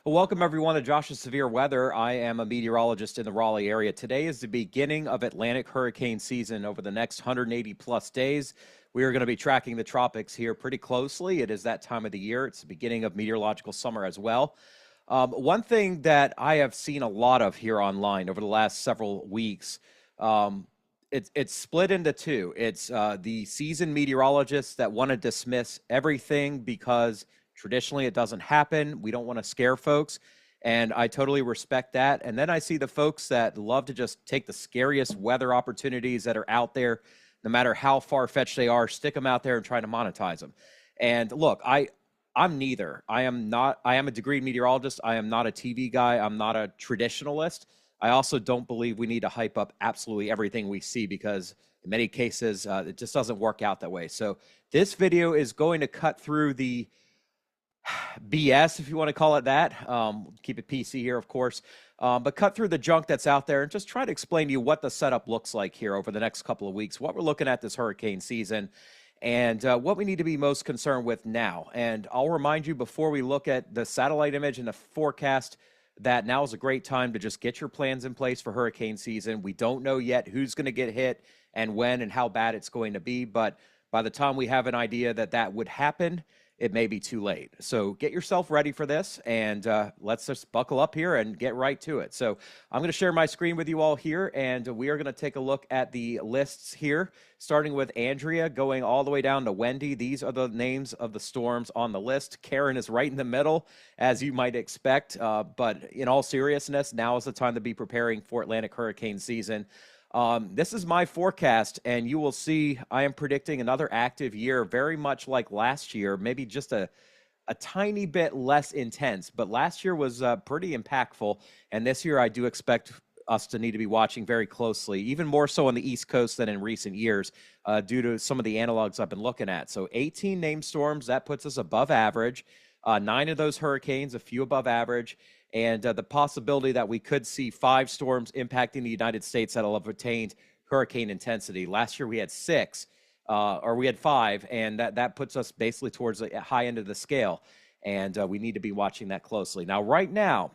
Well, welcome everyone to Josh's Severe Weather. I am a meteorologist in the Raleigh area. Today is the beginning of Atlantic hurricane season. Over the next 180 plus days, we are going to be tracking the tropics here pretty closely. It is that time of the year. It's the beginning of meteorological summer as well. One thing that I have seen a lot of here online over the last several weeks, it's split into two. It's the seasoned meteorologists that want to dismiss everything because traditionally it doesn't happen. We don't want to scare folks. And I totally respect that. And then I see the folks that love to just take the scariest weather opportunities that are out there, no matter how far-fetched they are, stick them out there and try to monetize them. And look, I'm neither. I am a degreed meteorologist. I am not a TV guy. I'm not a traditionalist. I also don't believe we need to hype up absolutely everything we see because in many cases, it just doesn't work out that way. So this video is going to cut through the BS, if you want to call it that. Keep it PC here, of course, but cut through the junk that's out there and just try to explain to you what the setup looks like here over the next couple of weeks, what we're looking at this hurricane season, and what we need to be most concerned with now. And I'll remind you before we look at the satellite image and the forecast that now is a great time to just get your plans in place for hurricane season. We don't know yet who's going to get hit and when and how bad it's going to be, but by the time we have an idea that that would happen, it may be too late. So get yourself ready for this, and let's just buckle up here and get right to it. So I'm going to share my screen with you all here, and we are going to take a look at the lists here, starting with Andrea, going all the way down to Wendy. These are the names of the storms on the list. Karen is right in the middle, as you might expect, but in all seriousness, now is the time to be preparing for Atlantic hurricane season. This is my forecast, and you will see I am predicting another active year, very much like last year, maybe just a tiny bit less intense. But last year was pretty impactful, and this year I do expect us to need to be watching very closely, even more so on the East Coast than in recent years, due to some of the analogs I've been looking at. So 18 named storms, that puts us above average. 9 of those hurricanes, a few above average. And the possibility that we could see 5 storms impacting the United States that'll have attained hurricane intensity. Last year we had 6, or we had 5, and that puts us basically towards the high end of the scale. And we need to be watching that closely. Now, right now,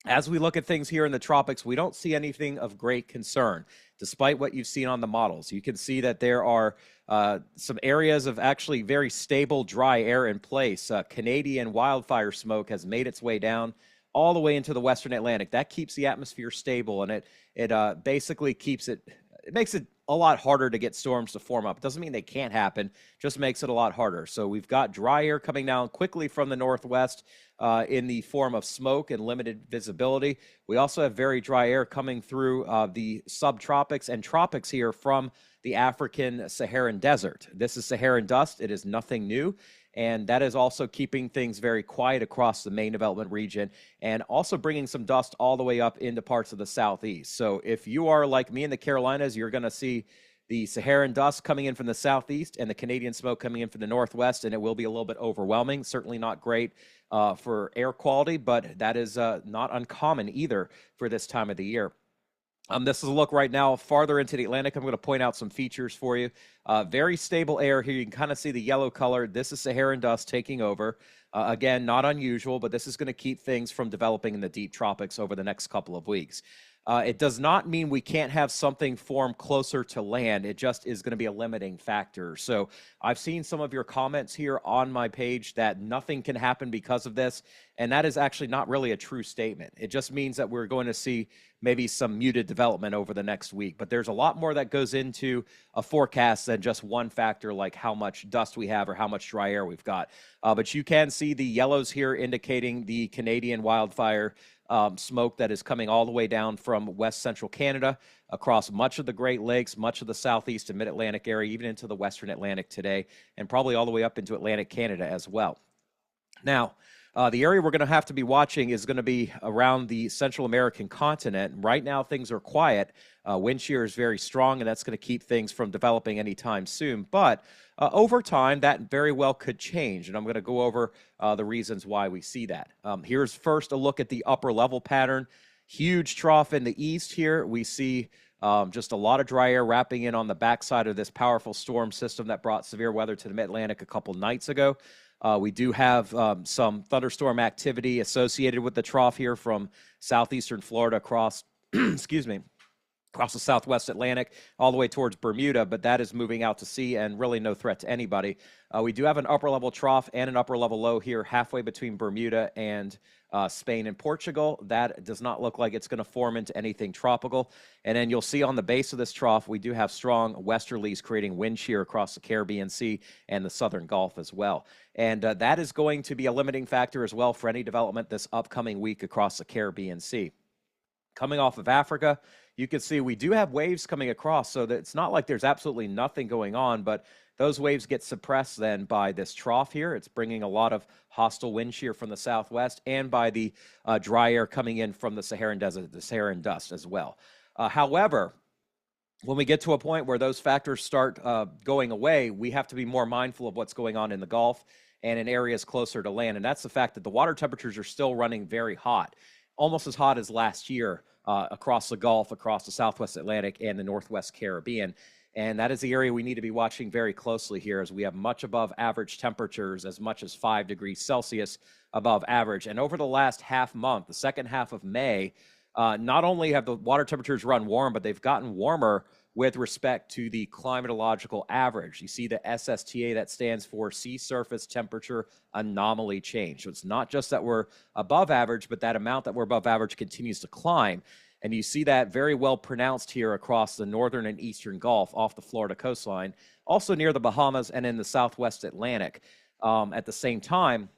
as we look at things here in the tropics, we don't see anything of great concern, despite what you've seen on the models. You can see that there are some areas of actually very stable dry air in place. Canadian wildfire smoke has made its way down all the way into the Western Atlantic. That keeps the atmosphere stable, and it basically keeps it makes it a lot harder to get storms to form up. It doesn't mean they can't happen, just makes it a lot harder. So we've got dry air coming down quickly from the northwest in the form of smoke and limited visibility. We also have very dry air coming through the subtropics and tropics here from the African Saharan desert. This is Saharan dust. It is nothing new. And that is also keeping things very quiet across the main development region and also bringing some dust all the way up into parts of the southeast. So if you are like me in the Carolinas, you're going to see the Saharan dust coming in from the southeast and the Canadian smoke coming in from the northwest, and it will be a little bit overwhelming. Certainly not great for air quality, but that is not uncommon either for this time of the year. This is a look right now farther into the Atlantic. I'm going to point out some features for you. Very stable air here. You can kind of see the yellow color. This is Saharan dust taking over. Again, not unusual, but this is going to keep things from developing in the deep tropics over the next couple of weeks. It does not mean we can't have something form closer to land. It just is going to be a limiting factor. So I've seen some of your comments here on my page that nothing can happen because of this, and that is actually not really a true statement. It just means that we're going to see maybe some muted development over the next week. But there's a lot more that goes into a forecast than just one factor like how much dust we have or how much dry air we've got. But you can see the yellows here indicating the Canadian wildfire smoke that is coming all the way down from west central Canada across much of the Great Lakes, much of the southeast and mid-Atlantic area, even into the western Atlantic today, and probably all the way up into Atlantic Canada as well. Now, the area we're going to have to be watching is going to be around the Central American continent. Right now, things are quiet. Wind shear is very strong, and that's going to keep things from developing anytime soon. But over time, that very well could change, and I'm going to go over the reasons why we see that. Here's first a look at the upper level pattern. Huge trough in the east here. We see just a lot of dry air wrapping in on the backside of this powerful storm system that brought severe weather to the Mid-Atlantic a couple nights ago. We do have some thunderstorm activity associated with the trough here from southeastern Florida across, excuse me, across the southwest Atlantic, all the way towards Bermuda, but that is moving out to sea and really no threat to anybody. We do have an upper-level trough and an upper-level low here halfway between Bermuda and Spain and Portugal. That does not look like it's going to form into anything tropical. And then you'll see on the base of this trough, we do have strong westerlies creating wind shear across the Caribbean Sea and the southern Gulf as well. And that is going to be a limiting factor as well for any development this upcoming week across the Caribbean Sea. Coming off of Africa, you can see we do have waves coming across, so that it's not like there's absolutely nothing going on, but those waves get suppressed then by this trough here. It's bringing a lot of hostile wind shear from the southwest and by the dry air coming in from the Saharan desert, the Saharan dust as well. However, when we get to a point where those factors start going away, we have to be more mindful of what's going on in the Gulf and in areas closer to land, and that's the fact that the water temperatures are still running very hot, almost as hot as last year across the Gulf, across the Southwest Atlantic, and the Northwest Caribbean. And that is the area we need to be watching very closely here, as we have much above average temperatures, as much as 5 degrees Celsius above average. And over the last half month, the second half of May, not only have the water temperatures run warm, but they've gotten warmer with respect to the climatological average. You see the SSTA, that stands for Sea Surface Temperature Anomaly Change. So it's not just that we're above average, but that amount that we're above average continues to climb. And you see that very well pronounced here across the northern and eastern Gulf off the Florida coastline, also near the Bahamas and in the Southwest Atlantic. At the same time,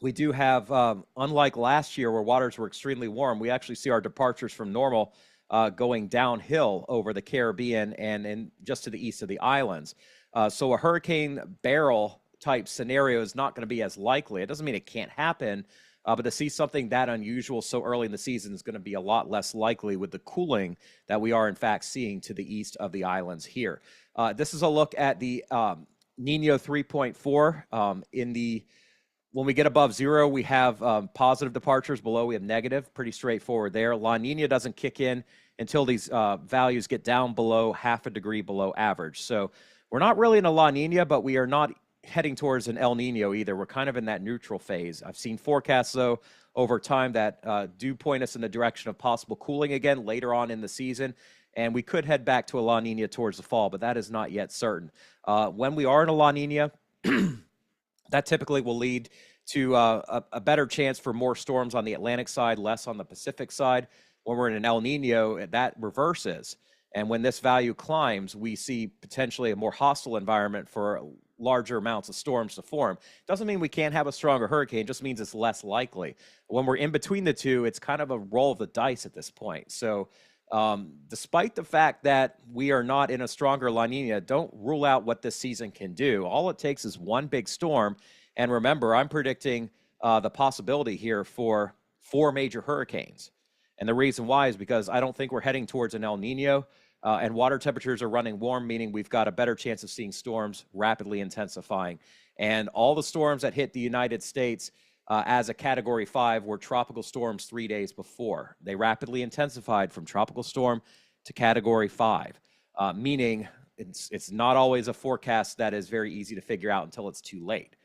we do have, unlike last year where waters were extremely warm, we actually see our departures from normal going downhill over the Caribbean and just to the east of the islands. So a hurricane barrel type scenario is not going to be as likely. It doesn't mean it can't happen, but to see something that unusual so early in the season is going to be a lot less likely with the cooling that we are in fact seeing to the east of the islands here. This is a look at the Nino 3.4 when we get above zero, we have positive departures. Below, we have negative. Pretty straightforward there. La Nina doesn't kick in until these values get down below half a degree below average. So we're not really in a La Nina, but we are not heading towards an El Nino either. We're kind of in that neutral phase. I've seen forecasts, though, over time that do point us in the direction of possible cooling again later on in the season. And we could head back to a La Nina towards the fall, but that is not yet certain. When we are in a La Nina, that typically will lead to a better chance for more storms on the Atlantic side, less on the Pacific side. When we're in an El Nino, that reverses. And when this value climbs, we see potentially a more hostile environment for larger amounts of storms to form. Doesn't mean we can't have a stronger hurricane, just means it's less likely. When we're in between the two, it's kind of a roll of the dice at this point. So despite the fact that we are not in a stronger La Nina, don't rule out what this season can do. All it takes is one big storm. And remember, I'm predicting the possibility here for 4 major hurricanes. And the reason why is because I don't think we're heading towards an El Nino, and water temperatures are running warm, meaning we've got a better chance of seeing storms rapidly intensifying. And all the storms that hit the United States as a Category 5 were tropical storms 3 days before. They rapidly intensified from tropical storm to Category 5, meaning it's not always a forecast that is very easy to figure out until it's too late.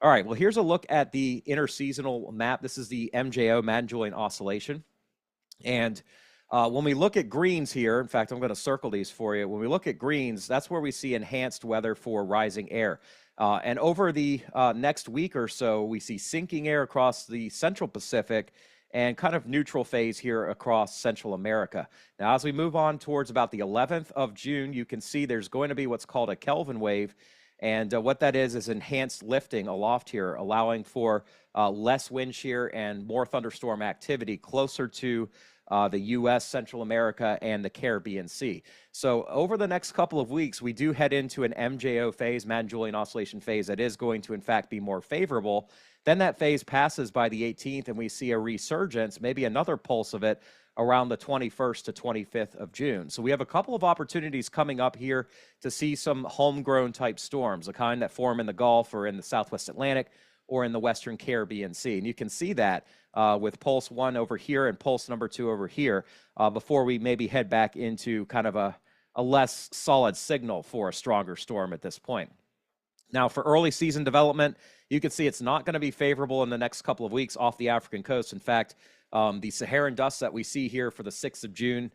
All right, well, here's a look at the interseasonal map. This is the MJO, Madden-Julian Oscillation. And when we look at greens here, in fact, I'm going to circle these for you. When we look at greens, that's where we see enhanced weather for rising air. And over the next week or so, we see sinking air across the central Pacific and kind of neutral phase here across Central America. Now, as we move on towards about the 11th of June, you can see there's going to be what's called a Kelvin wave. And what that is enhanced lifting aloft here, allowing for less wind shear and more thunderstorm activity closer to the U.S., Central America, and the Caribbean Sea. So over the next couple of weeks, we do head into an MJO phase, Madden-Julian Oscillation phase, that is going to, in fact, be more favorable. Then that phase passes by the 18th, and we see a resurgence, maybe another pulse of it, around the 21st to 25th of June. So we have a couple of opportunities coming up here to see some homegrown type storms, the kind that form in the Gulf or in the Southwest Atlantic or in the Western Caribbean Sea. And you can see that with pulse 1 over here and pulse number 2 over here before we maybe head back into kind of a less solid signal for a stronger storm at this point. Now, for early season development, you can see it's not going to be favorable in the next couple of weeks off the African coast. In fact, the Saharan dust that we see here for the 6th of June,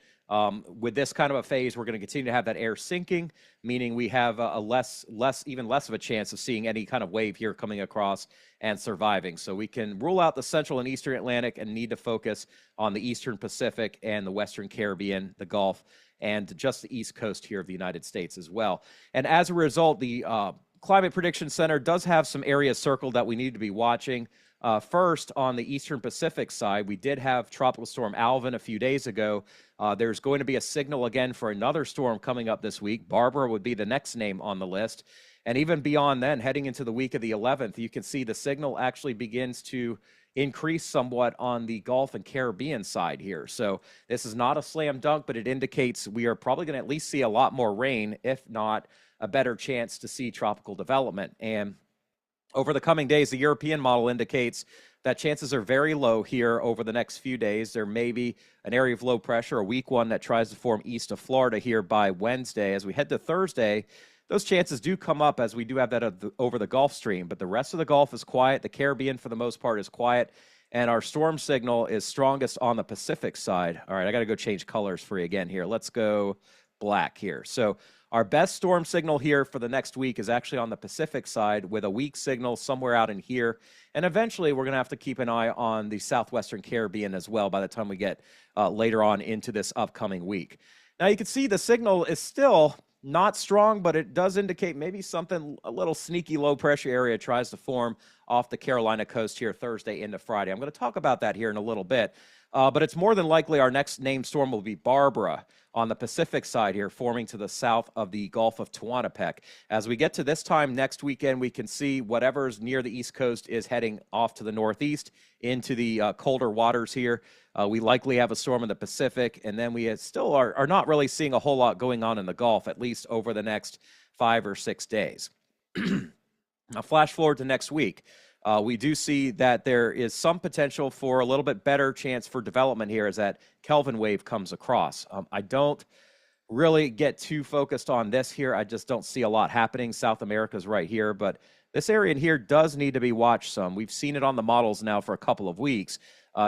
with this kind of a phase, we're going to continue to have that air sinking, meaning we have even less of a chance of seeing any kind of wave here coming across and surviving. So we can rule out the central and eastern Atlantic and need to focus on the eastern Pacific and the western Caribbean, the Gulf, and just the east coast here of the United States as well. And as a result, the Climate Prediction Center does have some areas circled that we need to be watching. First, on the eastern Pacific side, we did have Tropical Storm Alvin a few days ago. There's going to be a signal again for another storm coming up this week. Barbara would be the next name on the list. And even beyond then, heading into the week of the 11th, you can see the signal actually begins to increase somewhat on the Gulf and Caribbean side here. So this is not a slam dunk, but it indicates we are probably going to at least see a lot more rain, if not a better chance to see tropical development. And over the coming days, the European model indicates that chances are very low here over the next few days. There may be an area of low pressure, a weak one that tries to form east of Florida here by Wednesday. As we head to Thursday, those chances do come up as we do have that over the Gulf Stream, but the rest of the Gulf is quiet. The Caribbean, for the most part, is quiet, and our storm signal is strongest on the Pacific side. All right, I got to go change colors for you again here. Let's go black here. So our best storm signal here for the next week is actually on the Pacific side with a weak signal somewhere out in here. And eventually we're going to have to keep an eye on the southwestern Caribbean as well by the time we get later on into this upcoming week. Now you can see the signal is still not strong, but it does indicate maybe something, a little sneaky low pressure area tries to form off the Carolina coast here Thursday into Friday. I'm going to talk about that here in a little bit. But it's more than likely our next named storm will be Barbara on the Pacific side here, forming to the south of the Gulf of Tehuantepec. As we get to this time next weekend, we can see whatever's near the East Coast is heading off to the northeast into the colder waters here. We likely have a storm in the Pacific, and then we still are not really seeing a whole lot going on in the Gulf, at least over the next 5 or 6 days. Now, flash forward to next week. We do see that there is some potential for a little bit better chance for development here as that Kelvin wave comes across. I don't really get too focused on this here. I just don't see a lot happening. South America's right here, but this area in here does need to be watched some. We've seen it on the models now for a couple of weeks,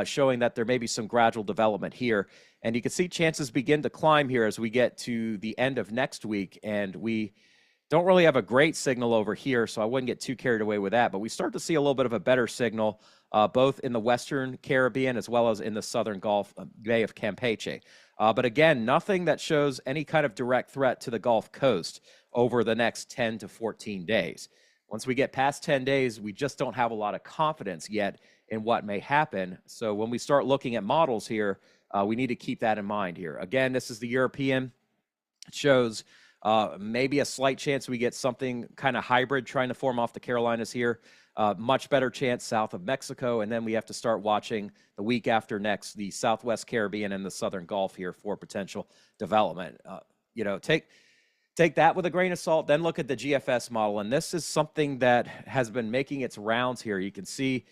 showing that there may be some gradual development here. And you can see chances begin to climb here as we get to the end of next week, and we don't really have a great signal over here, so I wouldn't get too carried away with that. But we start to see a little bit of a better signal, both in the western Caribbean as well as in the southern Gulf, Bay of Campeche. But again, nothing that shows any kind of direct threat to the Gulf Coast over the next 10 to 14 days. Once we get past 10 days, we just don't have a lot of confidence yet in what may happen. So when we start looking at models here, we need to keep that in mind here. Again, this is the European. It shows maybe a slight chance we get something kind of hybrid trying to form off the Carolinas here. Much better chance south of Mexico, and then we have to start watching the week after next the Southwest Caribbean and the Southern Gulf here for potential development. Take that with a grain of salt, then look at the GFS model, and this is something that has been making its rounds here. You can see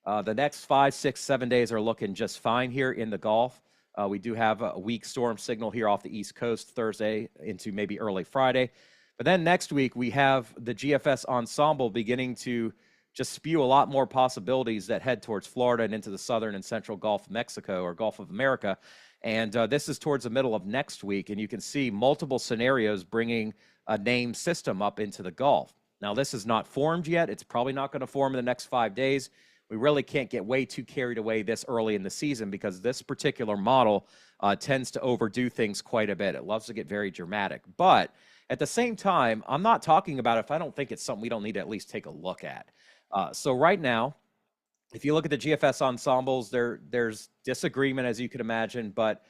the next 5, 6, 7 days are looking just fine here in the Gulf. We do have a weak storm signal here off the East Coast Thursday into maybe early Friday. But then next week, we have the GFS ensemble beginning to just spew a lot more possibilities that head towards Florida and into the southern and central Gulf of Mexico or Gulf of America. And this is towards the middle of next week. And you can see multiple scenarios bringing a named system up into the Gulf. Now, this is not formed yet. It's probably not going to form in the next 5 days. We really can't get way too carried away this early in the season because this particular model tends to overdo things quite a bit. It loves to get very dramatic. But at the same time, I'm not talking about it if I don't think it's something we don't need to at least take a look at. So right now, if you look at the GFS ensembles, there's disagreement, as you can imagine, but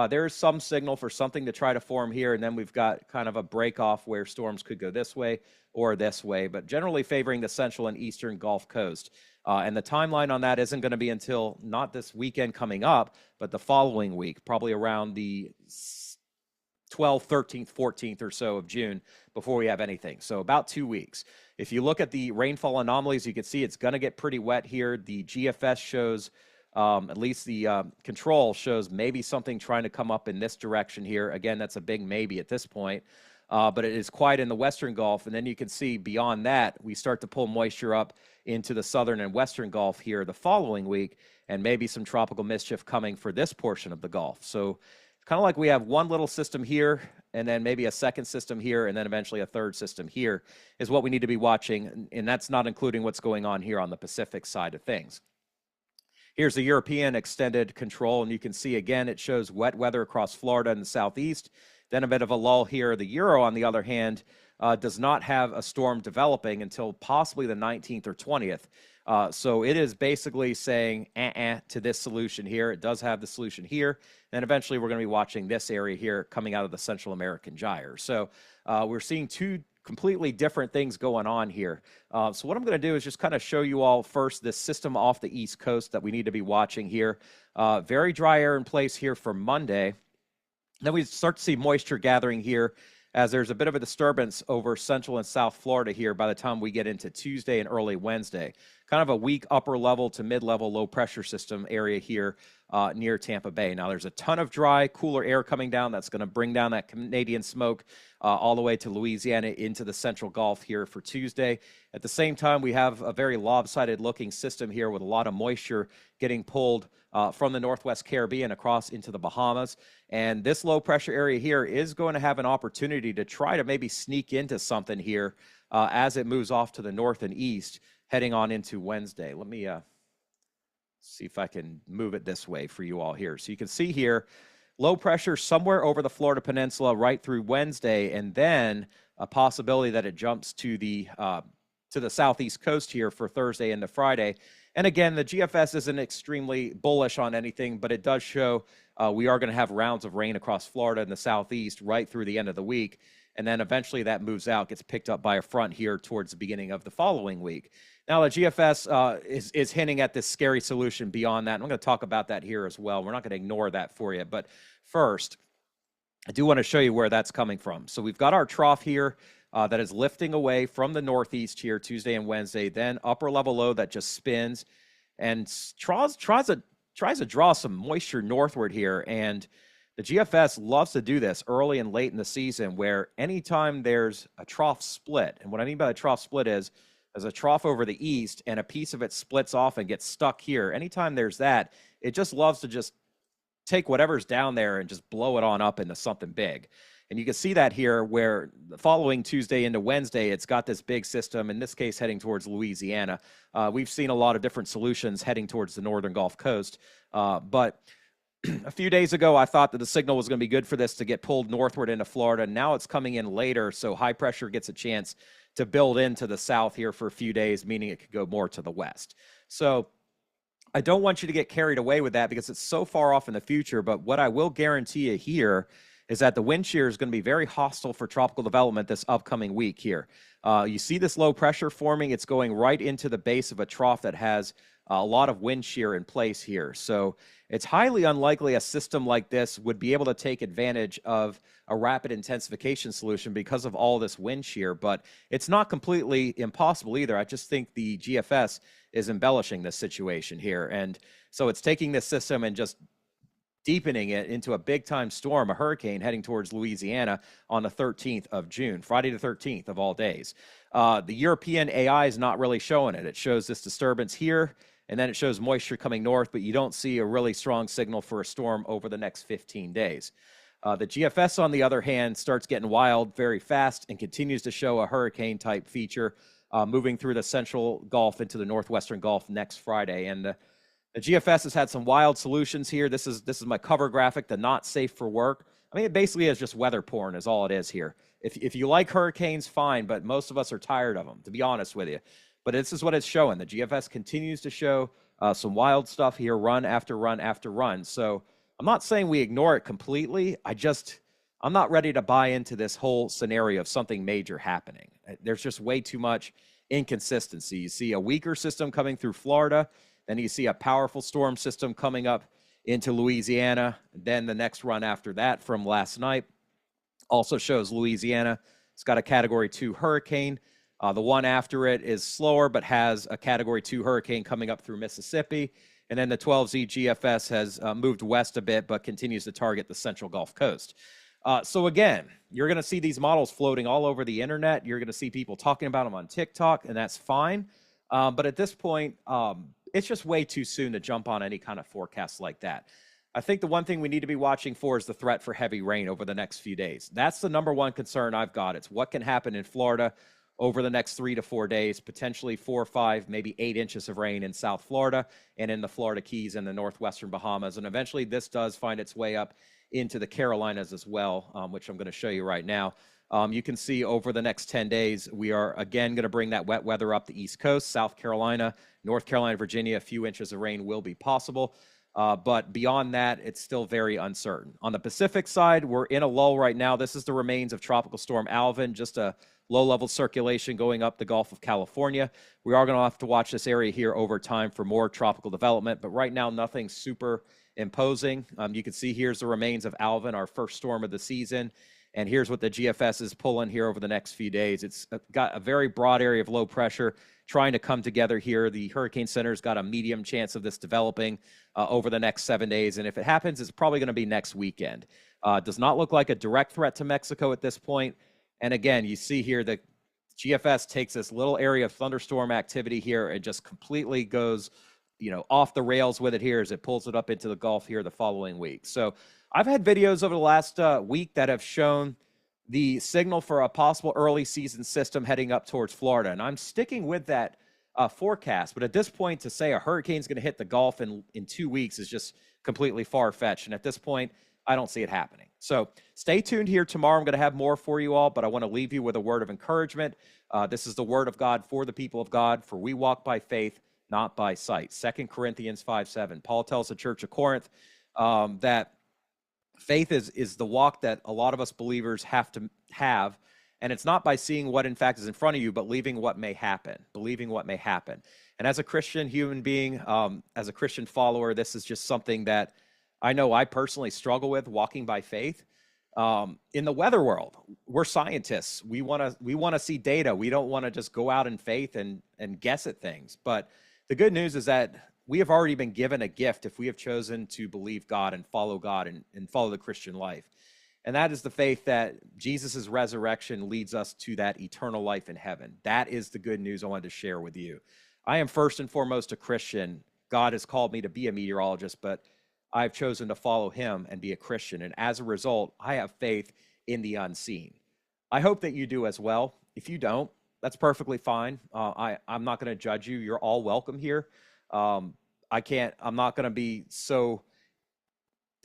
there's some signal for something to try to form here, and then we've got kind of a break-off where storms could go this way or this way, but generally favoring the central and eastern Gulf Coast. And the timeline on that isn't going to be until not this weekend coming up, but the following week, probably around the 12th, 13th, 14th or so of June before we have anything. So about 2 weeks. If you look at the rainfall anomalies, you can see it's going to get pretty wet here. The GFS shows, at least the control shows maybe something trying to come up in this direction here. Again, that's a big maybe at this point. but it is quiet in the western Gulf. And then you can see beyond that, we start to pull moisture up into the southern and western Gulf here the following week, and maybe some tropical mischief coming for this portion of the Gulf. So kind of like we have one little system here, and then maybe a second system here, and then eventually a third system here is what we need to be watching. And that's not including what's going on here on the Pacific side of things. Here's the European extended control, and you can see again, it shows wet weather across Florida and the southeast. Then a bit of a lull here. The Euro, on the other hand, does not have a storm developing until possibly the 19th or 20th. So it is basically saying to this solution here. It does have the solution here. And eventually we're going to be watching this area here coming out of the Central American gyre. So we're seeing two completely different things going on here. So what I'm going to do is just kind of show you all first this system off the East Coast that we need to be watching here. Very dry air in place here for Monday. Then we start to see moisture gathering here as there's a bit of a disturbance over Central and South Florida here by the time we get into Tuesday and early Wednesday. Kind of a weak upper level to mid-level low pressure system area here near Tampa Bay. Now there's a ton of dry, cooler air coming down that's going to bring down that Canadian smoke all the way to Louisiana into the Central Gulf here for Tuesday. At the same time, we have a very lopsided looking system here with a lot of moisture getting pulled from the Northwest Caribbean across into the Bahamas. And this low pressure area here is going to have an opportunity to try to maybe sneak into something here as it moves off to the north and east, heading on into Wednesday. Let me see if I can move it this way for you all here. So you can see here, low pressure somewhere over the Florida Peninsula right through Wednesday, and then a possibility that it jumps to the southeast coast here for Thursday into Friday. And again, the GFS isn't extremely bullish on anything, but it does show we are going to have rounds of rain across Florida and the southeast right through the end of the week. And then eventually that moves out, gets picked up by a front here towards the beginning of the following week. Now, the GFS is hinting at this scary solution beyond that. And I'm going to talk about that here as well. We're not going to ignore that for you. But first, I do want to show you where that's coming from. So we've got our trough here that is lifting away from the northeast here Tuesday and Wednesday, then upper level low that just spins and tries to draw some moisture northward here. And the GFS loves to do this early and late in the season, where anytime there's a trough split, and what I mean by a trough split is there's a trough over the east and a piece of it splits off and gets stuck here. Anytime there's that, it just loves to just take whatever's down there and just blow it on up into something big. And you can see that here where the following Tuesday into Wednesday, it's got this big system, in this case heading towards Louisiana. We've seen a lot of different solutions heading towards the northern Gulf Coast. But a few days ago, I thought that the signal was going to be good for this to get pulled northward into Florida. Now it's coming in later, so high pressure gets a chance to build into the south here for a few days, meaning it could go more to the west. So I don't want you to get carried away with that because it's so far off in the future. But what I will guarantee you here is that the wind shear is going to be very hostile for tropical development this upcoming week here. You see this low pressure forming. It's going right into the base of a trough that has a lot of wind shear in place here. So it's highly unlikely a system like this would be able to take advantage of a rapid intensification solution because of all this wind shear, but it's not completely impossible either. I just think the GFS is embellishing this situation here. And so it's taking this system and just deepening it into a big-time storm, a hurricane heading towards Louisiana on the 13th of June, Friday the 13th of all days. The European AI is not really showing it. It shows this disturbance here, and then it shows moisture coming north, but you don't see a really strong signal for a storm over the next 15 days. The GFS, on the other hand, starts getting wild very fast and continues to show a hurricane-type feature moving through the central Gulf into the northwestern Gulf next Friday. And the GFS has had some wild solutions here. This is my cover graphic, the not safe for work. I mean, it basically is just weather porn is all it is here. If you like hurricanes, fine, but most of us are tired of them, to be honest with you. But this is what it's showing. The GFS continues to show some wild stuff here, run after run after run. So I'm not saying we ignore it completely. I'm not ready to buy into this whole scenario of something major happening. There's just way too much inconsistency. You see a weaker system coming through Florida, then you see a powerful storm system coming up into Louisiana. Then the next run after that from last night also shows Louisiana. It's got a Category 2 hurricane. The one after it is slower, but has a Category 2 hurricane coming up through Mississippi. And then the 12Z GFS has moved west a bit, but continues to target the central Gulf Coast. So again, you're going to see these models floating all over the internet. You're going to see people talking about them on TikTok, and that's fine. But at this point, it's just way too soon to jump on any kind of forecast like that. I think the one thing we need to be watching for is the threat for heavy rain over the next few days. That's the number one concern I've got. It's what can happen in Florida over the next 3 to 4 days, potentially 4 or 5, maybe 8 inches of rain in South Florida and in the Florida Keys and the northwestern Bahamas. And eventually this does find its way up into the Carolinas as well, which I'm going to show you right now. You can see over the next 10 days, we are again going to bring that wet weather up the East Coast, South Carolina, North Carolina, Virginia. A few inches of rain will be possible. But beyond that, it's still very uncertain. On the Pacific side, we're in a lull right now. This is the remains of Tropical Storm Alvin, just a low-level circulation going up the Gulf of California. We are going to have to watch this area here over time for more tropical development, but right now, nothing super imposing. You can see here's the remains of Alvin, our first storm of the season. And here's what the GFS is pulling here over the next few days. It's got a very broad area of low pressure trying to come together here. The Hurricane Center's got a medium chance of this developing over the next 7 days. And if it happens, it's probably going to be next weekend. Does not look like a direct threat to Mexico at this point. And again, you see here that GFS takes this little area of thunderstorm activity here and just completely goes, off the rails with it here as it pulls it up into the Gulf here the following week. So I've had videos over the last week that have shown the signal for a possible early season system heading up towards Florida. And I'm sticking with that forecast. But at this point, to say a hurricane's going to hit the Gulf in 2 weeks is just completely far-fetched. And at this point, I don't see it happening. So stay tuned here tomorrow. I'm going to have more for you all, but I want to leave you with a word of encouragement. This is the word of God for the people of God, for we walk by faith, not by sight. 2 Corinthians 5:7. Paul tells the church of Corinth that faith is the walk that a lot of us believers have to have, and it's not by seeing what in fact is in front of you, but believing what may happen. And as a Christian human being, as a Christian follower, this is just something that I know I personally struggle with, walking by faith. In the weather world, we're scientists. We want to see data. We don't want to just go out in faith and guess at things. But the good news is that we have already been given a gift if we have chosen to believe God and follow God and follow the Christian life. And that is the faith that Jesus' resurrection leads us to that eternal life in heaven. That is the good news I wanted to share with you. I am first and foremost a Christian. God has called me to be a meteorologist, but I've chosen to follow him and be a Christian. And as a result, I have faith in the unseen. I hope that you do as well. If you don't, that's perfectly fine. I'm not going to judge you. You're all welcome here. I'm not going to be so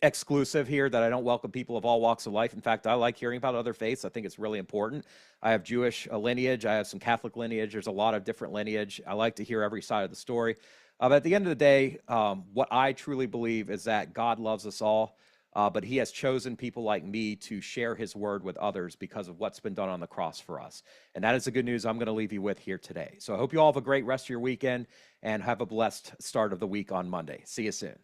exclusive here that I don't welcome people of all walks of life. In fact, I like hearing about other faiths. I think it's really important. I have Jewish lineage. I have some Catholic lineage. There's a lot of different lineage. I like to hear every side of the story. But at the end of the day, what I truly believe is that God loves us all, but he has chosen people like me to share his word with others because of what's been done on the cross for us. And that is the good news I'm going to leave you with here today. So I hope you all have a great rest of your weekend and have a blessed start of the week on Monday. See you soon.